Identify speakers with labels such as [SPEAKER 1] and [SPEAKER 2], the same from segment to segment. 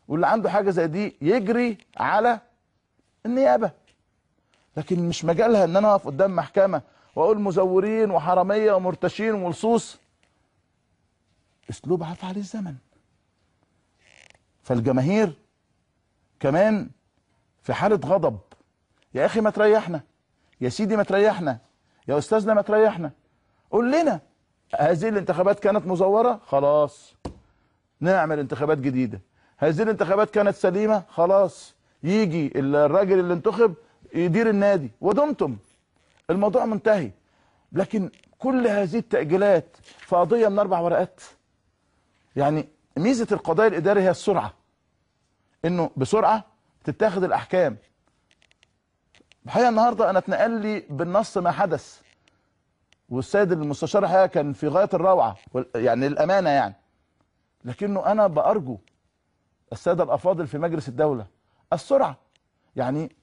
[SPEAKER 1] واللي عنده حاجه زي دي يجري على النيابه، لكن مش مجالها ان انا اقف قدام محكمه واقول مزورين وحراميه ومرتشين ولصوص. اسلوب عفى عليه الزمن. فالجماهير كمان في حاله غضب. يا اخي ما تريحنا، يا سيدي ما تريحنا، يا استاذنا ما تريحنا، قول لنا هذه الانتخابات كانت مزوره، خلاص نعمل انتخابات جديده. هذه الانتخابات كانت سليمه، خلاص يجي الراجل اللي انتخب يدير النادي ودمتم الموضوع منتهي. لكن كل هذه التأجيلات في قضيه من 4 ورقات. يعني ميزه القضاء الاداري هي السرعه، انه بسرعه تتاخد الاحكام. الحقيقه النهارده انا اتنقل لي بالنص ما حدث، والسيد المستشار الحقيقه كان في غايه الروعه يعني الامانه يعني، لكنه انا بارجو الساده الافاضل في مجلس الدوله السرعه. يعني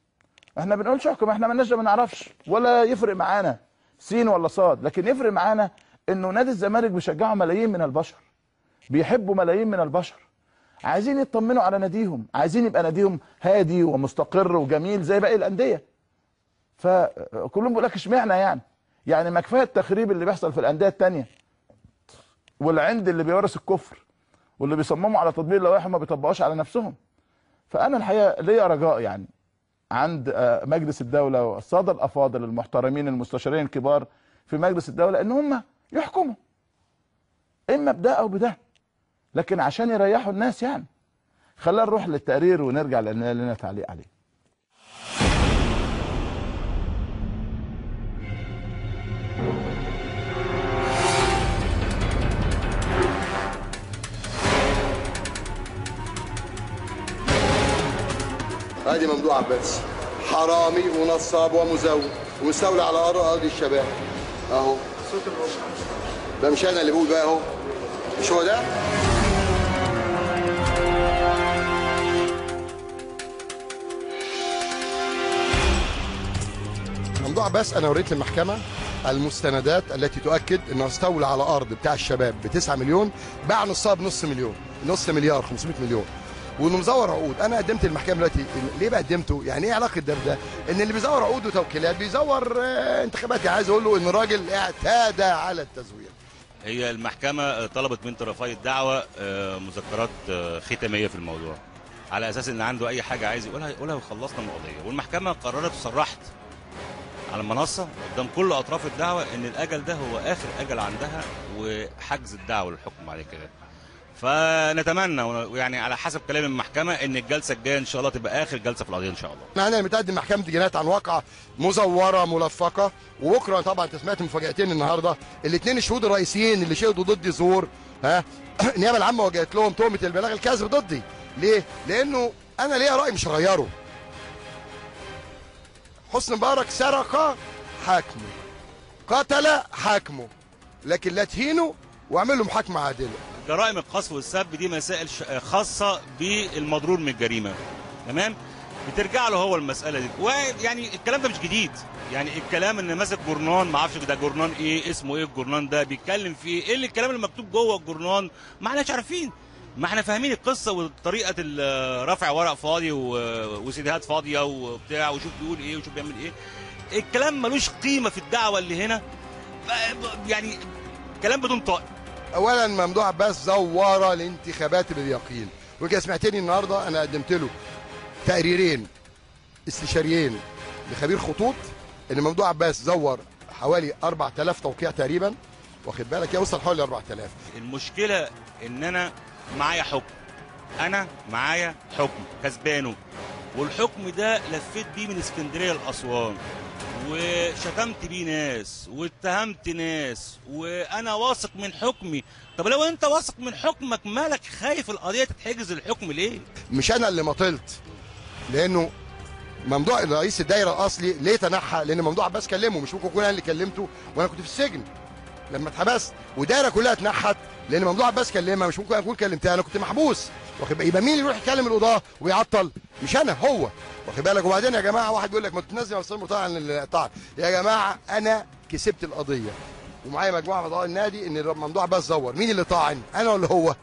[SPEAKER 1] احنا بنقولش احكم، احنا مالناش ما نعرفش ولا يفرق معانا سين ولا صاد، لكن يفرق معانا انه نادي الزمالك بيشجعه ملايين من البشر، بيحبوا ملايين من البشر، عايزين يطمنوا على ناديهم، عايزين يبقى ناديهم هادي ومستقر وجميل زي باقي الانديه. فكلهم بيقول لك اشمعنى يعني ما كفايه التخريب اللي بيحصل في الانديه الثانيه، والعند اللي بيورث الكفر، واللي بيصمموا على تطبيق اللوائح وما بيطبقوش على نفسهم. فانا الحقيقه ليا رجاء يعني عند مجلس الدوله والساده الافاضل المحترمين المستشارين الكبار في مجلس الدوله ان هم يحكموا اما بده او بده، لكن عشان يريحوا الناس يعني. خلينا نروح للتقرير ونرجع لان لنا تعليق عليه.
[SPEAKER 2] ادي ممدوح عباس، حرامي ونصاب ومزور ومستولى على اراضي الشباب اهو. ده مش انا اللي بقول بقى اهو، مش هو ده؟ ممدوح عباس انا وريت للمحكمه المستندات التي تؤكد انه استولى على ارض بتاع الشباب ب9 مليون، باع نصها بنص مليون، نص مليار 500 مليون، وانه مزور عقود. انا قدمت المحكمه دلوقتي ليه بقدمته؟ يعني ايه علاقه ده بده؟ ان اللي بيزور عقود وتوكيلات بيزور انتخابات. عايز اقول له ان الراجل اعتاد على التزوير.
[SPEAKER 3] هي المحكمه طلبت من طرفي الدعوه مذكرات ختاميه في الموضوع، على اساس ان عنده اي حاجه عايز يقولها وخلصنا من القضيه. والمحكمه قررت وصرحت على المنصه قدام كل اطراف الدعوه ان الاجل ده هو اخر اجل عندها، وحجز الدعوه للحكم بعد كده. فنتمنى يعني على حسب كلام المحكمه ان الجلسه الجايه ان شاء الله تبقى اخر جلسه في القضيه ان شاء الله.
[SPEAKER 2] انا متقدم محكمه جنايات عن واقعه مزوره ملفقه، وبكره طبعا انت سمعت مفاجاتين النهارده. الاثنين الشهود الرئيسيين اللي شهدوا ضدي زور، النيابه العامه وجهت لهم تهمه البلاغ الكاذب ضدي. ليه؟ لانه انا ليا راي مش هغيره. حسني مبارك سرق حاكمه، قتل حاكمه، لكن لا تهينه واعمل له محاكمه عادله.
[SPEAKER 3] جرائم القذف والسب دي مسائل خاصه بالمضرور من الجريمه، تمام؟ بترجع له هو المساله دي. ويعني الكلام ده مش جديد، يعني الكلام ان ماسك جورنان ما اعرفش ده جورنان ايه، اسمه ايه الجورنان ده، بيتكلم فيه ايه، اللي الكلام اللي مكتوب جوه الجورنان ما احناش عارفين. ما احنا فاهمين القصه وطريقه رفع ورق فاضي وسيديهات فاضيه وبتاع، وشوف بيقول ايه وشوف بيعمل ايه. الكلام ملوش قيمه في الدعوه اللي هنا، يعني كلام بدون طائل.
[SPEAKER 2] اولا ممدوح عباس زور الانتخابات باليقين، وكده سمعتني النهارده انا قدمت له تقريرين استشاريين لخبير خطوط ان ممدوح عباس زور حوالي 4000 توقيع تقريبا، واخد بالك، يوصل حوالي 4000.
[SPEAKER 3] المشكله ان انا معايا حكم، انا معايا حكم كسبانه، والحكم ده لفيت بيه من اسكندريه لاسوان، وشتمت بيه ناس واتهمت ناس، وانا واثق من حكمي. طب لو انت واثق من حكمك مالك خايف القضيه تتحجز الحكم ليه؟
[SPEAKER 2] مش انا اللي مطلت، لانه ممدوح رئيس الدايره الاصلي ليه تنحى؟ لان ممدوح عباس كلمه، مش ممكن اكون انا اللي كلمته وانا كنت في السجن لما اتحبست، والدايره كلها اتنحت لان ممدوح عباس كلمها، مش ممكن اكون كلمتها، انا كنت محبوس، واخد بالك؟ يبقى مين اللي يروح يكلم القضاه ويعطل؟ مش انا، هو، واخد بالك؟ وبعدين يا جماعه واحد بيقول لك ما تنزل مستشار مرتضى عن الطعن. يا جماعه انا كسبت القضيه ومعايا مجموعه من اعضاء النادي ان ممدوح عباس زور. مين اللي طاعن؟ انا ولا هو؟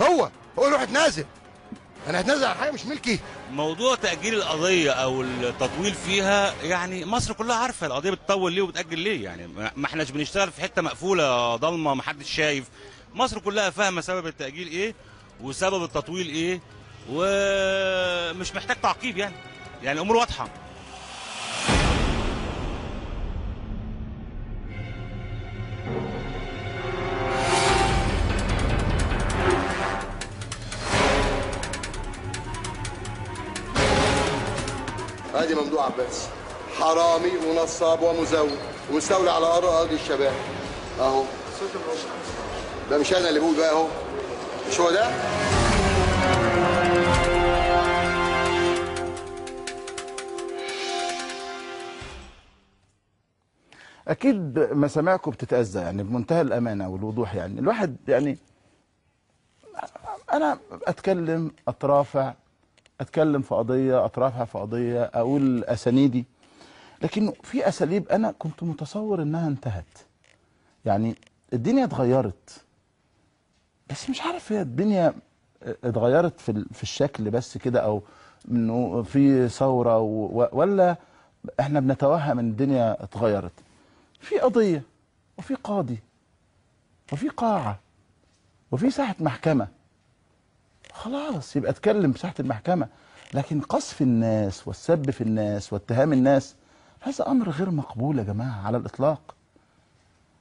[SPEAKER 2] هو يروح يتنازل. انا هتنازل عن حاجه مش ملكي؟
[SPEAKER 3] موضوع تأجيل القضية أو التطويل فيها، يعني مصر كلها عارفة القضية بتطول ليه وبتأجل ليه. يعني ما احناش بنشتغل في حتة مقفولة ضلمة ما حدش شايف. مصر كلها فاهمة سبب التأجيل إيه وسبب التطويل إيه، ومش محتاج تعقيب يعني الأمور واضحة.
[SPEAKER 2] ادي ممدوح عباس، حرامي ونصاب ومزور ومستولي على اراضي الشباب اهو. ده مش انا اللي بقول بقى اهو، مش هو ده؟
[SPEAKER 1] اكيد مسامعكم بتتأذى يعني بمنتهى الامانه والوضوح. يعني الواحد يعني انا اتكلم اترافع، اتكلم في قضيه اترافع في قضيه، اقول اسانيدي، لكن في اساليب انا كنت متصور انها انتهت. يعني الدنيا اتغيرت، بس مش عارف هي الدنيا اتغيرت في الشكل بس كده، او انه في ثوره ولا احنا بنتوهم ان الدنيا اتغيرت. في قضيه وفي قاضي وفي قاعه وفي ساحه محكمه، خلاص يبقى اتكلم بساحه المحكمه. لكن قذف الناس والسب في الناس واتهام الناس هذا امر غير مقبول يا جماعه على الاطلاق.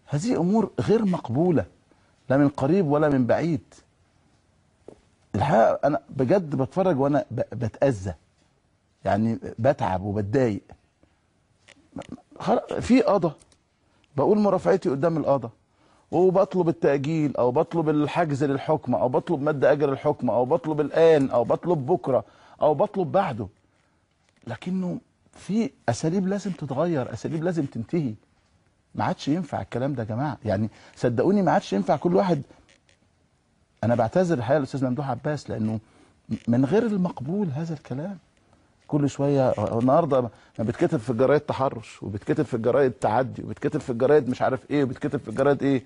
[SPEAKER 1] هذه امور غير مقبوله لا من قريب ولا من بعيد. الحقيقه انا بجد بتفرج وانا بتاذى، يعني بتعب وبتضايق. في قضا بقول مرافعتي قدام القضا وبطلب التأجيل او بطلب الحجز للحكم او بطلب مد اجل الحكم او بطلب الان او بطلب بكره او بطلب بعده، لكنه في اساليب لازم تتغير، اساليب لازم تنتهي. ما عادش ينفع الكلام ده يا جماعه، يعني صدقوني ما عادش ينفع كل واحد. انا بعتذر الحقيقه للاستاذ ممدوح عباس لانه من غير المقبول هذا الكلام. كل شويه النهارده ما بيتكتب في الجرايد تحرش، وبيتكتب في الجرايد تعدي، وبيتكتب في الجرايد مش عارف ايه، وبيتكتب في الجرايد ايه،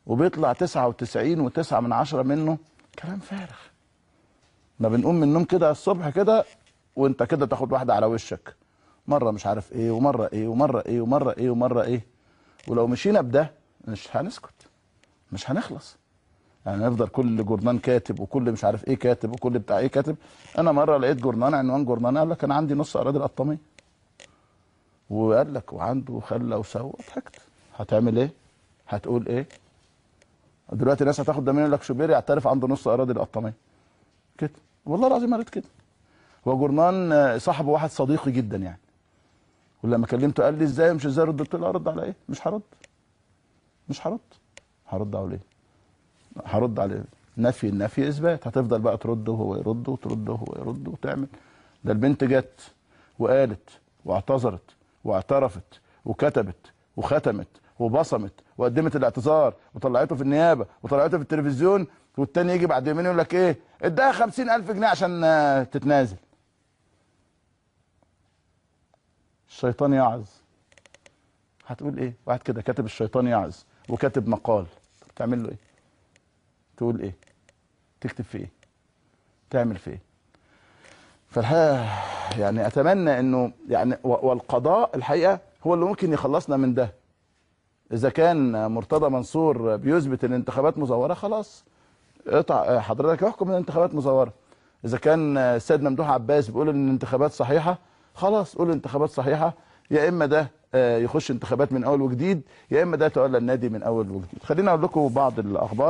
[SPEAKER 1] وبيطلع 99.9 منه كلام فارغ. ما بنقوم من النوم كده الصبح كده وانت كده تاخد واحده على وشك، مره مش عارف ايه ومره ايه ومره ايه ومره ايه ومره ايه. ولو مشينا بده مش هنسكت، مش هنخلص. يعني نفضل كل جورنان كاتب وكل مش عارف ايه كاتب وكل بتاع ايه كاتب. انا مره لقيت جورنان عنوان جورنان قال لك انا عندي نص اراضي القطاميه، وقال لك وعنده خله وسوى. ضحكت. هتعمل ايه؟ هتقول ايه؟ دلوقتي ناس هتاخد ده مني يقول لك شوبير يعترف عنده نص اراضي القطاميه كده. والله العظيم قريت كده. هو جورنان صاحبه واحد صديقي جدا يعني، ولما كلمته قال لي ازاي مش ازاي ارد. قلت له ارد على ايه؟ مش هرد. هرد على ايه؟ هرد على النفي اثبات. هتفضل بقى ترد وهو يرد وترد وهو يرد وتعمل. ده البنت جت وقالت واعتذرت واعترفت وكتبت وختمت وبصمت وقدمت الاعتذار وطلعته في النيابه وطلعته في التلفزيون، والتاني يجي بعد يومين يقول لك ايه؟ اداها 50,000 جنيه عشان تتنازل. الشيطان يعظ. هتقول ايه؟ واحد كده كاتب الشيطان يعظ وكاتب مقال، تعمل له ايه؟ تقول ايه؟ تكتب في ايه؟ تعمل في ايه؟ فالحقيقه يعني اتمنى انه يعني والقضاء الحقيقه هو اللي ممكن يخلصنا من ده. اذا كان مرتضى منصور بيثبت ان الانتخابات مزوره، خلاص اقطع حضرتك احكم ان الانتخابات مزوره. اذا كان السيد ممدوح عباس بيقول ان الانتخابات صحيحه، خلاص قول الانتخابات صحيحه. يا اما ده يخش انتخابات من اول وجديد، يا اما ده يتولى النادي من اول وجديد. خلينا اقول لكم بعض الاخبار.